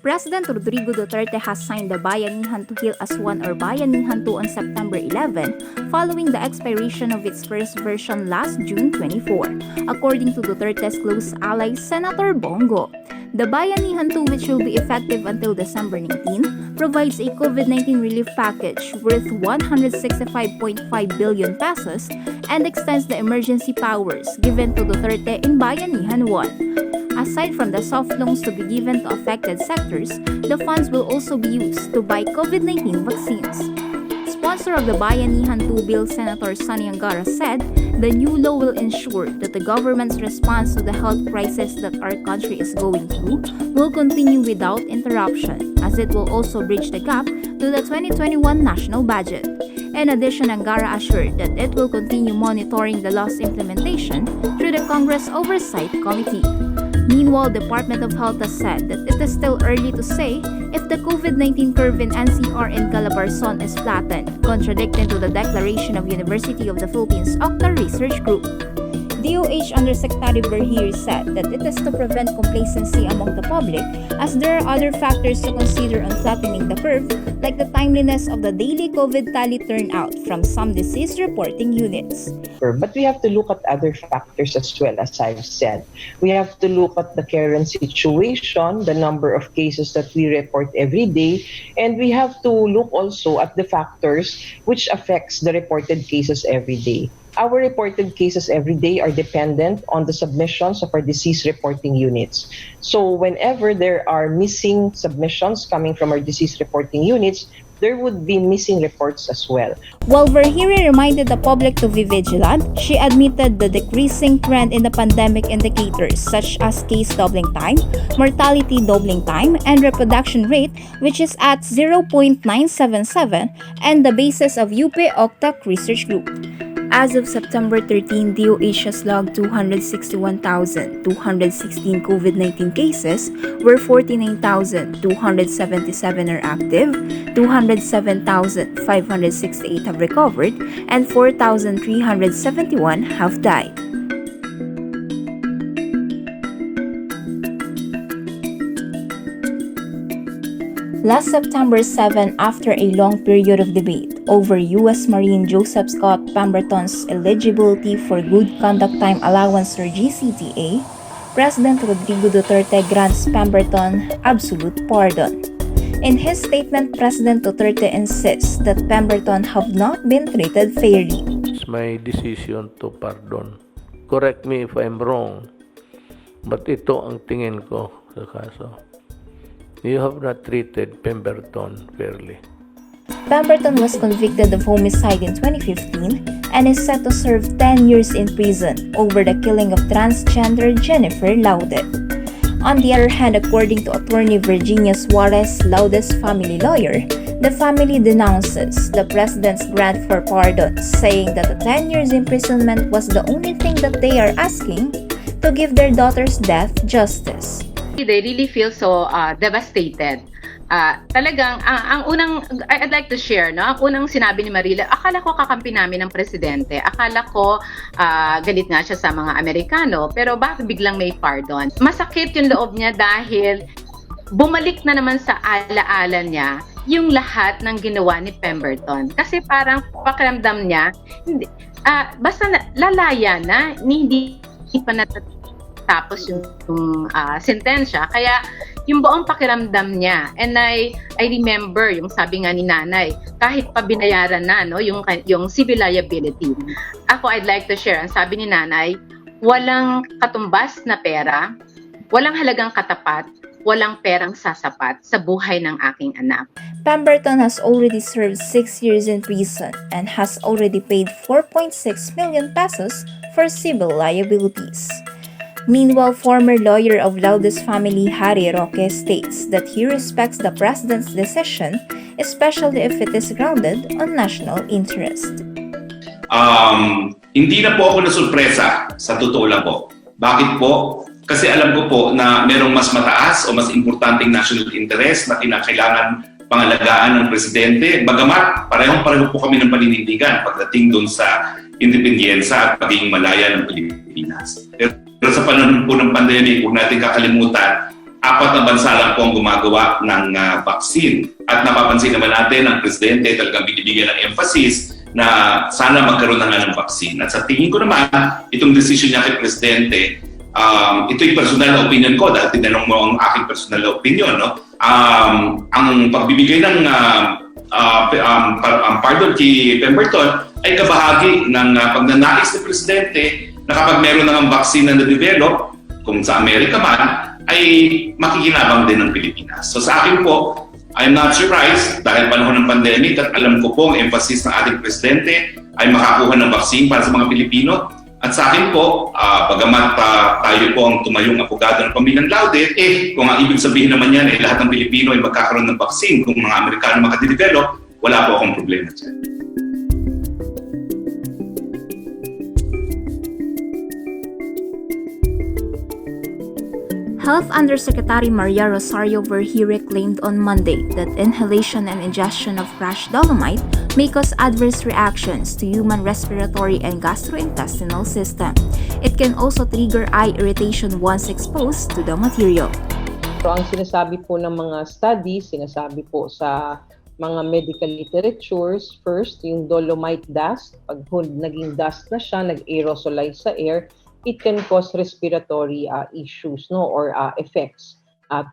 President Rodrigo Duterte has signed the Bayanihan to Heal as One or Bayanihan 2 on September 11, following the expiration of its first version last June 24, according to Duterte's close ally Senator Bongo. The Bayanihan 2, which will be effective until December 19, provides a COVID-19 relief package worth 165.5 billion pesos and extends the emergency powers given to Duterte in Bayanihan 1. Aside from the soft loans to be given to affected sectors, the funds will also be used to buy COVID-19 vaccines. Sponsor of the Bayanihan 2 bill, Senator Sonny Angara, said the new law will ensure that the government's response to the health crisis that our country is going through will continue without interruption, as it will also bridge the gap to the 2021 national budget. In addition, Angara assured that it will continue monitoring the law's implementation through the Congress Oversight Committee. Meanwhile, Department of Health has said that it is still early to say if the COVID-19 curve in NCR and Calabarzon is flattened, contradicting to the declaration of University of the Philippines Octa Research Group. DOH Undersecretary Berhir said that it is to prevent complacency among the public, as there are other factors to consider on flattening the curve, like the timeliness of the daily COVID tally turnout from some disease reporting units. But we have to look at other factors as well, as I've said. We have to look at the current situation, the number of cases that we report every day, and we have to look also at the factors which affects the reported cases every day. Our reported cases every day are dependent on the submissions of our disease reporting units. So whenever there are missing submissions coming from our disease reporting units, there would be missing reports as well. While Verhiri reminded the public to be vigilant, she admitted the decreasing trend in the pandemic indicators such as case doubling time, mortality doubling time, and reproduction rate, which is at 0.977, and the basis of UP Octa Research Group. As of September 13, DOH has logged 261,216 COVID-19 cases, where 49,277 are active, 207,568 have recovered, and 4,371 have died. Last September 7, after a long period of debate over U.S. Marine Joseph Scott Pemberton's eligibility for Good Conduct Time Allowance or GCTA, President Rodrigo Duterte grants Pemberton absolute pardon. In his statement, President Duterte insists that Pemberton have not been treated fairly. It's my decision to pardon. Correct me if I'm wrong, but ito ang tingin ko sa kaso. You have not treated Pemberton fairly. Pemberton was convicted of homicide in 2015 and is set to serve 10 years in prison over the killing of transgender Jennifer Laude. On the other hand, according to attorney Virginia Suarez, Laude's family lawyer, the family denounces the president's grant for pardon, saying that the 10 years imprisonment was the only thing that they are asking to give their daughter's death justice. They really feel so devastated. Talagang, ang unang, I'd like to share, no? Ang unang sinabi ni Marila, akala ko kakampi namin ng presidente. Akala ko galit nga siya sa mga Amerikano, pero bakit biglang may pardon? Masakit yung loob niya dahil bumalik na naman sa alaala niya yung lahat ng ginawa ni Pemberton. Kasi parang pakiramdam niya, basta lalaya na, hindi pa tapos yung sentensya. Kaya yung buong pakiramdam niya, and I remember yung sabi nga ni nanay, kahit pa binayaran na no, yung civil liability. Ako, I'd like to share, ang sabi ni nanay, walang katumbas na pera, walang halagang katapat, walang perang sasapat sa buhay ng aking anak. Pemberton has already served 6 years in prison and has already paid 4.6 million pesos for civil liabilities. Meanwhile, former lawyer of Laude's family, Harry Roque, states that he respects the president's decision, especially if it is grounded on national interest. Hindi na po ako nasurpresa, sa totoo lang po. Bakit po? Kasi alam ko po na merong mas mataas o mas importanteng national interest na kinakailangan pangalagaan ng presidente. Bagamat parehong-pareho po kami ng paninindigan pagdating doon sa independensa at pagiging malaya ng Pilipinas. Pero sa panahon po ng pandemic, huwag natin kakalimutan apat na bansa lang po ang gumagawa ng vaccine. At napapansin naman natin ang presidente talagang binibigyan ng emphasis na sana magkaroon na nga ng vaccine. At sa tingin ko naman, itong decision niya kay presidente, ito yung personal na opinion ko dahil tinanong mo ang aking personal na opinion. No? Ang pagbibigay ng pardon kay Pemberton ay kabahagi ng pagnanais ng presidente na kapag meron ng vaccine na na-develop, kung sa Amerika man, ay makikinabang din ng Pilipinas. So sa akin po, I'm not surprised dahil panahon ng pandemic at alam ko po ang emphasis ng ating presidente ay makakuha ng vaccine para sa mga Pilipino. At sa akin po, bagamat tayo po ang tumayong abogado ng pamilyang Laude, kung ang ibig sabihin naman yan ay lahat ng Pilipino ay magkakaroon ng vaccine, kung mga Amerikano makadevelop, wala po akong problema dyan. Health Undersecretary Maria Rosario Vergire claimed on Monday that inhalation and ingestion of crushed dolomite may cause adverse reactions to human respiratory and gastrointestinal system. It can also trigger eye irritation once exposed to the material. So ang sinasabi po ng mga studies, sinasabi po sa mga medical literatures, first, yung dolomite dust, pag naging dust na siya, nag-aerosolize sa air, it can cause respiratory issues, no, or effects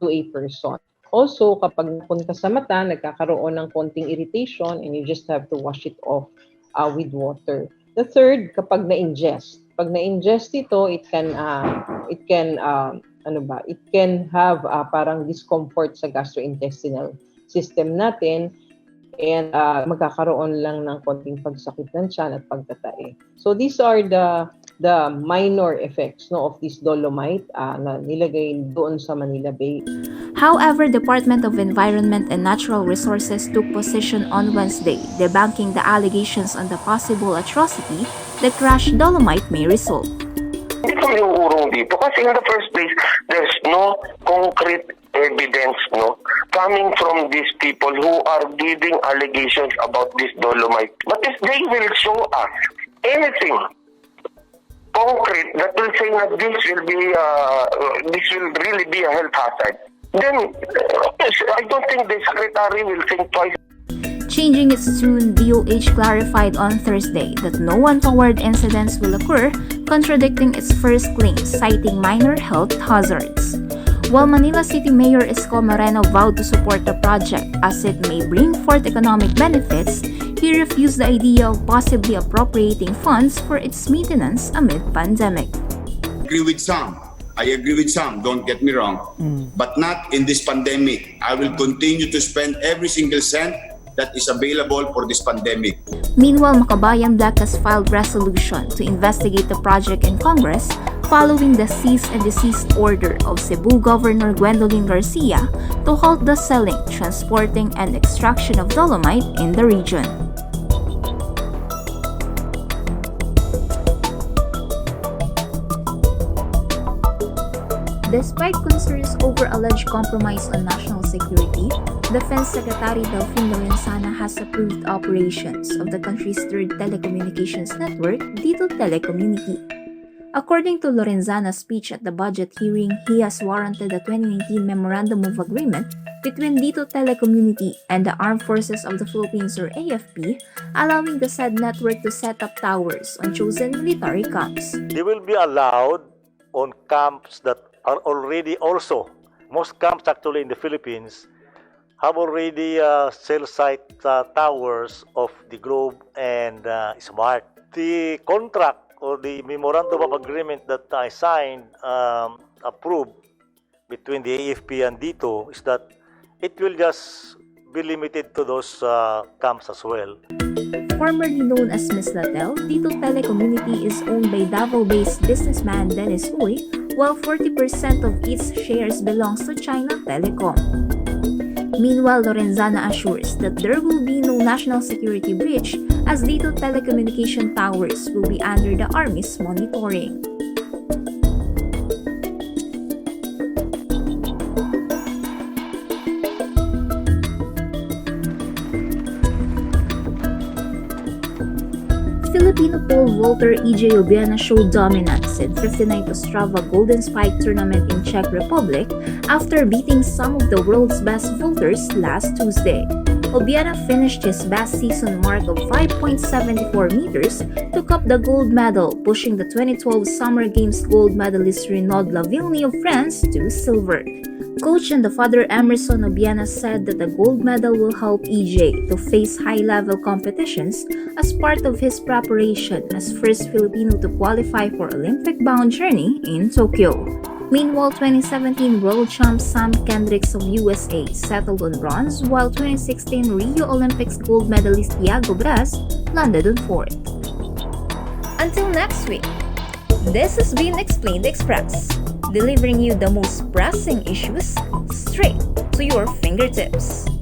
to a person. Also, kapag napunta sa mata, nagkakaroon ng konting irritation and you just have to wash it off with water. The third, kapag na-ingest. Pag na-ingest ito, it can have parang discomfort sa gastrointestinal system natin and magkakaroon lang ng konting pagsakit ng tiyan at pagtatae. So these are the minor effects, no, of this dolomite na nilagay doon sa Manila Bay. However, Department of Environment and Natural Resources took position on Wednesday, debunking the allegations on the possible atrocity the crushed dolomite may result. Hindi kami urong dito kasi in the first place, there's no concrete evidence, no, coming from these people who are giving allegations about this dolomite. But if they will show us anything concrete that will say that this will really be a health hazard, then I don't think the secretary will think twice. Changing its tune, DOH clarified on Thursday that no untoward incidents will occur, contradicting its first claims, citing minor health hazards. While Manila City Mayor Isko Moreno vowed to support the project as it may bring forth economic benefits, he refused the idea of possibly appropriating funds for its maintenance amid pandemic. I agree with some, don't get me wrong, but not in this pandemic. I will continue to spend every single cent that is available for this pandemic. Meanwhile, Makabayan Black has filed resolution to investigate the project in Congress following the cease and desist order of Cebu Governor Gwendolyn Garcia to halt the selling, transporting, and extraction of dolomite in the region. Despite concerns over alleged compromise on national security, Defense Secretary Delfin Lorenzana has approved operations of the country's third telecommunications network, Dito Telecommunity. According to Lorenzana's speech at the budget hearing, he has warranted the 2019 Memorandum of Agreement between Dito Telecommunity and the Armed Forces of the Philippines or AFP, allowing the said network to set up towers on chosen military camps. They will be allowed on camps that are already also, most camps actually in the Philippines have already cell site towers of the Globe and Smart. The contract or the memorandum of agreement that I signed, approved between the AFP and Dito is that it will just be limited to those camps as well. Formerly known as Ms. Latel, Dito Telecommunity is owned by Davao-based businessman Dennis Huy, while 40% of its shares belongs to China Telecom. Meanwhile, Lorenzana assures that there will be no national security breach as Dito telecommunication towers will be under the Army's monitoring. Filipino pole vaulter EJ Obiana showed dominance in 59th Ostrava Golden Spike Tournament in Czech Republic after beating some of the world's best vaulters last Tuesday. Obiana finished his best season mark of 5.74 meters to cup the gold medal, pushing the 2012 Summer Games gold medalist Renaud Lavillenie of France to silver. Coach and the father Emerson Obiana said that the gold medal will help EJ to face high-level competitions as part of his preparation as first Filipino to qualify for Olympic-bound journey in Tokyo. Meanwhile, 2017 world champ Sam Kendricks of USA settled on bronze, while 2016 Rio Olympics gold medalist Iago Bras landed on fourth. Until next week, this has been Explained Express, delivering you the most pressing issues straight to your fingertips.